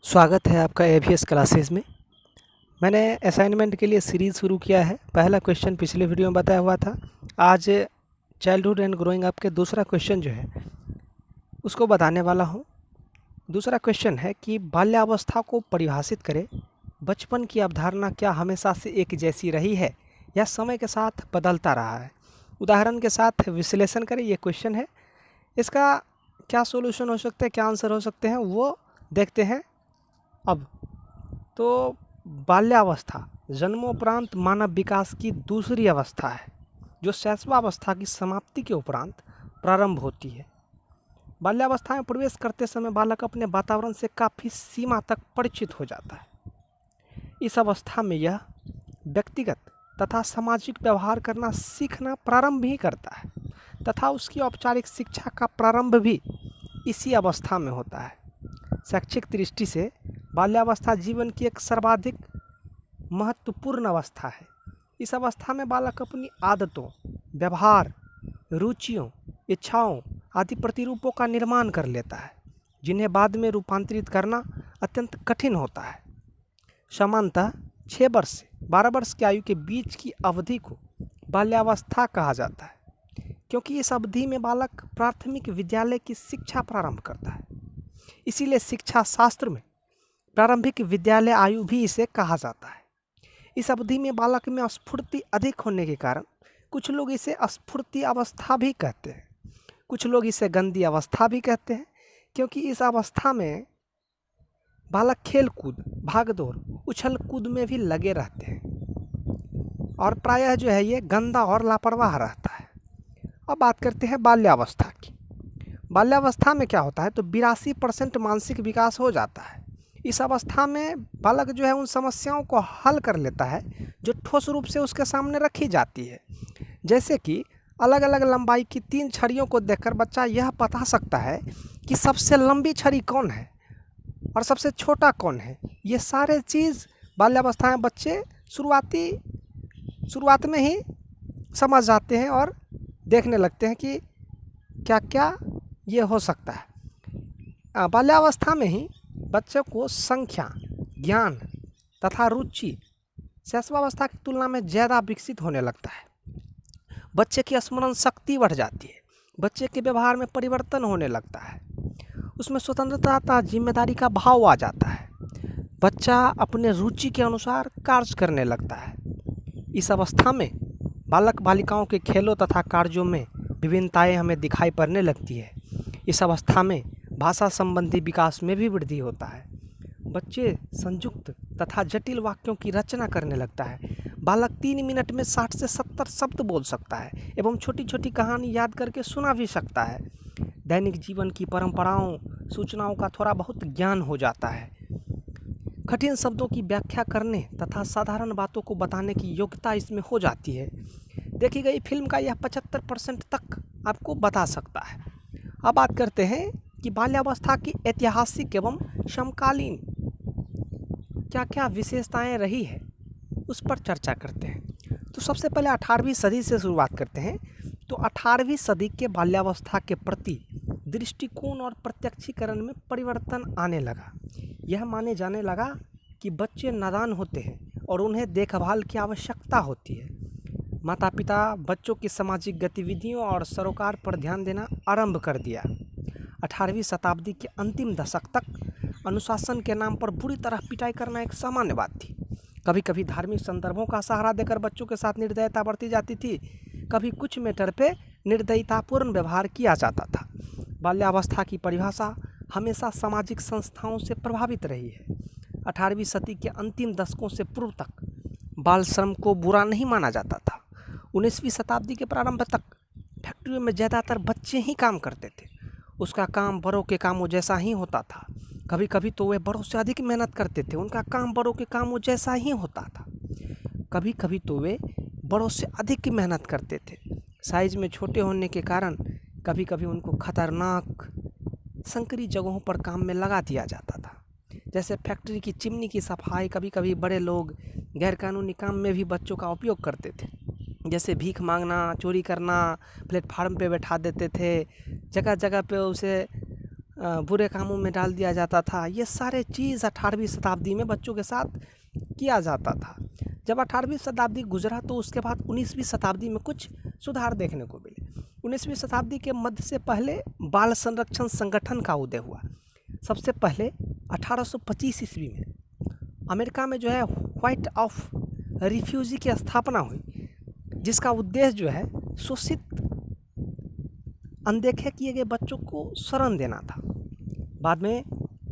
स्वागत है आपका एवीएस क्लासेस में। मैंने असाइनमेंट के लिए सीरीज़ शुरू किया है। पहला क्वेश्चन पिछले वीडियो में बताया हुआ था। आज चाइल्डहुड एंड ग्रोइंग अप के दूसरा क्वेश्चन जो है उसको बताने वाला हूँ। दूसरा क्वेश्चन है कि बाल्यावस्था को परिभाषित करें। बचपन की अवधारणा क्या हमेशा से एक जैसी रही है या समय के साथ बदलता रहा है? उदाहरण के साथ विश्लेषण करें, ये क्वेश्चन है। इसका क्या सोल्यूशन हो सकते हैं, क्या आंसर हो सकते हैं, वो देखते हैं। अब तो बाल्यावस्था जन्मोपरांत मानव विकास की दूसरी अवस्था है जो शैशवावस्था की समाप्ति के उपरांत प्रारंभ होती है। बाल्यावस्था में प्रवेश करते समय बालक अपने वातावरण से काफ़ी सीमा तक परिचित हो जाता है। इस अवस्था में यह व्यक्तिगत तथा सामाजिक व्यवहार करना सीखना प्रारंभ ही करता है तथा उसकी औपचारिक शिक्षा का प्रारंभ भी इसी अवस्था में होता है। शैक्षिक दृष्टि से बाल्यावस्था जीवन की एक सर्वाधिक महत्वपूर्ण अवस्था है। इस अवस्था में बालक अपनी आदतों, व्यवहार, रुचियों, इच्छाओं आदि प्रतिरूपों का निर्माण कर लेता है जिन्हें बाद में रूपांतरित करना अत्यंत कठिन होता है। सामान्यतः 6 वर्ष से 12 वर्ष की आयु के बीच की अवधि को बाल्यावस्था कहा जाता है क्योंकि इस अवधि में बालक प्राथमिक विद्यालय की शिक्षा प्रारंभ करता है। इसीलिए शिक्षा शास्त्र में प्रारंभिक विद्यालय आयु भी इसे कहा जाता है। इस अवधि में बालक में स्फूर्ति अधिक होने के कारण कुछ लोग इसे स्फूर्ति अवस्था भी कहते हैं, कुछ लोग इसे गंदी अवस्था भी कहते हैं क्योंकि इस अवस्था में बालक खेल कूद, भागदौड़, उछल कूद में भी लगे रहते हैं और प्रायः जो है ये गंदा और लापरवाह रहता है। अब बात करते हैं बाल्यावस्था की। बाल्यावस्था में क्या होता है तो 82% मानसिक विकास हो जाता है। इस अवस्था में बालक जो है उन समस्याओं को हल कर लेता है जो ठोस रूप से उसके सामने रखी जाती है। जैसे कि अलग अलग लंबाई की 3 छड़ियों को देखकर बच्चा यह बता सकता है कि सबसे लंबी छड़ी कौन है और सबसे छोटा कौन है। ये सारे चीज़ बाल्यावस्था में बच्चे शुरुआत में ही समझ जाते हैं और देखने लगते हैं कि क्या क्या ये हो सकता है। बाल्यावस्था में ही बच्चों को संख्या, ज्ञान तथा रुचि शैशवावस्था की तुलना में ज़्यादा विकसित होने लगता है। बच्चे की स्मरण शक्ति बढ़ जाती है, बच्चे के व्यवहार में परिवर्तन होने लगता है, उसमें स्वतंत्रता तथा जिम्मेदारी का भाव आ जाता है। बच्चा अपने रुचि के अनुसार कार्य करने लगता है। इस अवस्था में बालक बालिकाओं के खेलों तथा कार्यों में विभिन्नताएं हमें दिखाई पड़ने लगती है। इस अवस्था में भाषा संबंधी विकास में भी वृद्धि होता है। बच्चे संयुक्त तथा जटिल वाक्यों की रचना करने लगता है। बालक 3 मिनट में 60 से 70 शब्द बोल सकता है एवं छोटी छोटी कहानी याद करके सुना भी सकता है। दैनिक जीवन की परंपराओं, सूचनाओं का थोड़ा बहुत ज्ञान हो जाता है। कठिन शब्दों की व्याख्या करने तथा साधारण बातों को बताने की योग्यता इसमें हो जाती है। देखी गई फिल्म का यह 75% तक आपको बता सकता है। अब बात करते हैं कि बाल्यावस्था की ऐतिहासिक एवं समकालीन क्या क्या विशेषताएं रही है, उस पर चर्चा करते हैं। तो सबसे पहले 18वीं सदी से शुरुआत करते हैं। तो 18वीं सदी के बाल्यावस्था के प्रति दृष्टिकोण और प्रत्यक्षीकरण में परिवर्तन आने लगा। यह माने जाने लगा कि बच्चे नादान होते हैं और उन्हें देखभाल की आवश्यकता होती है। माता पिता बच्चों की सामाजिक गतिविधियों और सरोकार पर ध्यान देना आरंभ कर दिया। 18वीं शताब्दी के अंतिम दशक तक अनुशासन के नाम पर बुरी तरह पिटाई करना एक सामान्य बात थी। कभी कभी धार्मिक संदर्भों का सहारा देकर बच्चों के साथ निर्दयता बरती जाती थी, कभी कुछ मैटर पे निर्दयतापूर्ण व्यवहार किया जाता था। बाल्यावस्था की परिभाषा हमेशा सामाजिक संस्थाओं से प्रभावित रही है। 18वीं सदी के अंतिम दशकों से पूर्व तक बाल श्रम को बुरा नहीं माना जाता था। 19वीं शताब्दी के प्रारंभ तक फैक्ट्रियों में ज़्यादातर बच्चे ही काम करते थे। उसका काम बड़ों के कामों जैसा ही होता था। कभी कभी तो वे बड़ों से अधिक मेहनत करते थे, उनका काम बड़ों के कामों जैसा ही होता था। कभी कभी तो वे बड़ों से अधिक मेहनत करते थे। साइज में छोटे होने के कारण कभी कभी उनको खतरनाक संकरी जगहों पर काम में लगा दिया जाता था। जैसे फैक्ट्री की चिमनी की सफाई, कभी कभी बड़े लोग गैरकानूनी काम में भी बच्चों का उपयोग करते थे। जैसे भीख मांगना, चोरी करना, प्लेटफार्म पे बैठा देते थे, जगह जगह पे उसे बुरे कामों में डाल दिया जाता था। ये सारे चीज़ 18वीं शताब्दी में बच्चों के साथ किया जाता था। जब 18वीं शताब्दी गुजरा तो उसके बाद 19वीं शताब्दी में कुछ सुधार देखने को मिले। 19वीं शताब्दी के मध्य से पहले बाल संरक्षण संगठन का उदय हुआ। सबसे पहले 1825 ईस्वी में अमेरिका में जो है व्हाइट ऑफ रिफ्यूजी की स्थापना हुई, जिसका उद्देश्य जो है शोषित अनदेखे किए गए बच्चों को शरण देना था। बाद में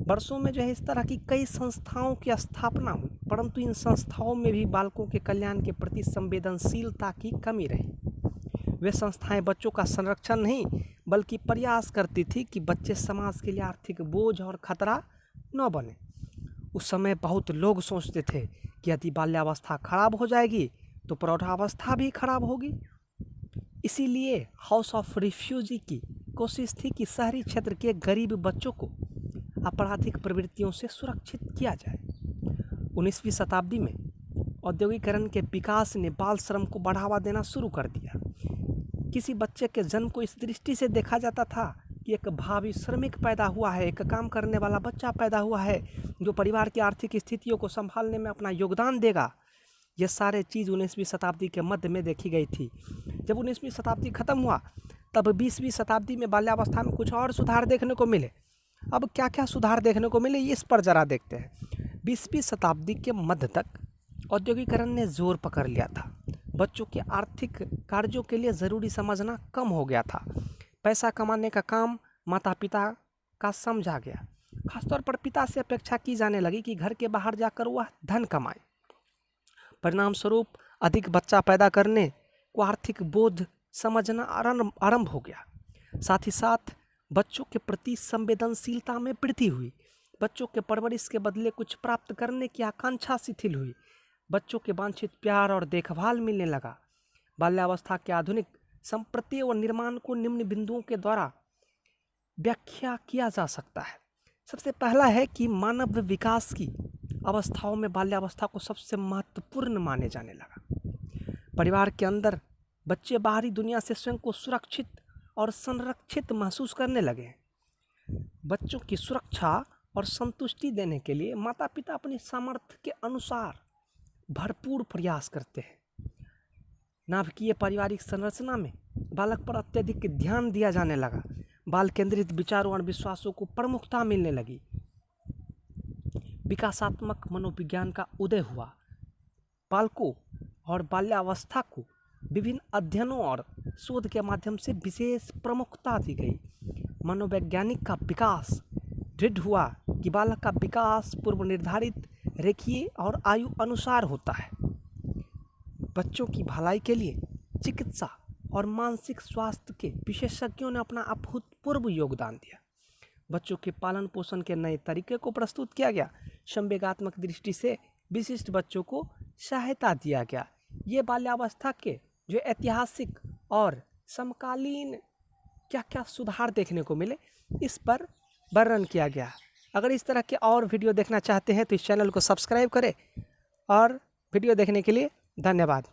वर्षों में जो है इस तरह की कई संस्थाओं की स्थापना हुई, परंतु इन संस्थाओं में भी बालकों के कल्याण के प्रति संवेदनशीलता की कमी रही। वे संस्थाएं बच्चों का संरक्षण नहीं बल्कि प्रयास करती थी कि बच्चे समाज के लिए आर्थिक बोझ और खतरा न बने। उस समय बहुत लोग सोचते थे कि यदि बाल्यावस्था खराब हो जाएगी तो प्रौढ़ावस्था भी खराब होगी। इसीलिए हाउस ऑफ रिफ्यूजी की कोशिश थी कि शहरी क्षेत्र के गरीब बच्चों को आपराधिक प्रवृत्तियों से सुरक्षित किया जाए। 19वीं शताब्दी में औद्योगिकरण के विकास ने बाल श्रम को बढ़ावा देना शुरू कर दिया। किसी बच्चे के जन्म को इस दृष्टि से देखा जाता था कि एक भावी श्रमिक पैदा हुआ है, एक काम करने वाला बच्चा पैदा हुआ है जो परिवार की आर्थिक स्थितियों को संभालने में अपना योगदान देगा। ये सारे चीज़ 19वीं शताब्दी के मध्य में देखी गई थी। जब 19वीं शताब्दी खत्म हुआ तब 20वीं शताब्दी में बाल्यावस्था में कुछ और सुधार देखने को मिले। अब क्या क्या सुधार देखने को मिले इस पर ज़रा देखते हैं। 20वीं शताब्दी के मध्य तक औद्योगिकरण ने जोर पकड़ लिया था। बच्चों के आर्थिक कार्यों के लिए ज़रूरी समझना कम हो गया था। पैसा कमाने का काम माता पिता का समझा गया। खासतौर पर पिता से अपेक्षा की जाने लगी कि घर के बाहर जाकर वह धन कमाए। परिणाम स्वरूप अधिक बच्चा पैदा करने को आर्थिक बोझ समझना आरंभ हो गया। साथ ही साथ बच्चों के प्रति संवेदनशीलता में वृद्धि हुई। बच्चों के परवरिश के बदले कुछ प्राप्त करने की आकांक्षा शिथिल हुई। बच्चों के वांछित प्यार और देखभाल मिलने लगा। बाल्यावस्था के आधुनिक संप्रति और निर्माण को निम्न बिंदुओं के द्वारा व्याख्या किया जा सकता है। सबसे पहला है कि मानव विकास की अवस्थाओं में बाल्यावस्था को सबसे महत्वपूर्ण माने जाने लगा। परिवार के अंदर बच्चे बाहरी दुनिया से स्वयं को सुरक्षित और संरक्षित महसूस करने लगे। बच्चों की सुरक्षा और संतुष्टि देने के लिए माता पिता अपनी सामर्थ्य के अनुसार भरपूर प्रयास करते हैं। नाभिकीय पारिवारिक संरचना में बालक पर अत्यधिक ध्यान दिया जाने लगा। बाल केंद्रित विचारों और विश्वासों को प्रमुखता मिलने लगी। विकासात्मक मनोविज्ञान का उदय हुआ। बालकों और बाल्यावस्था को विभिन्न अध्ययनों और शोध के माध्यम से विशेष प्रमुखता दी गई। मनोवैज्ञानिक का विकास दृढ़ हुआ कि बालक का विकास पूर्व निर्धारित रेखीय और आयु अनुसार होता है। बच्चों की भलाई के लिए चिकित्सा और मानसिक स्वास्थ्य के विशेषज्ञों ने अपना अभूतपूर्व योगदान दिया। बच्चों के पालन पोषण के नए तरीके को प्रस्तुत किया गया। संवेगात्मक दृष्टि से विशिष्ट बच्चों को सहायता दिया गया। ये बाल्यावस्था के जो ऐतिहासिक और समकालीन क्या क्या सुधार देखने को मिले इस पर वर्णन किया गया। अगर इस तरह के और वीडियो देखना चाहते हैं तो इस चैनल को सब्सक्राइब करें और वीडियो देखने के लिए धन्यवाद।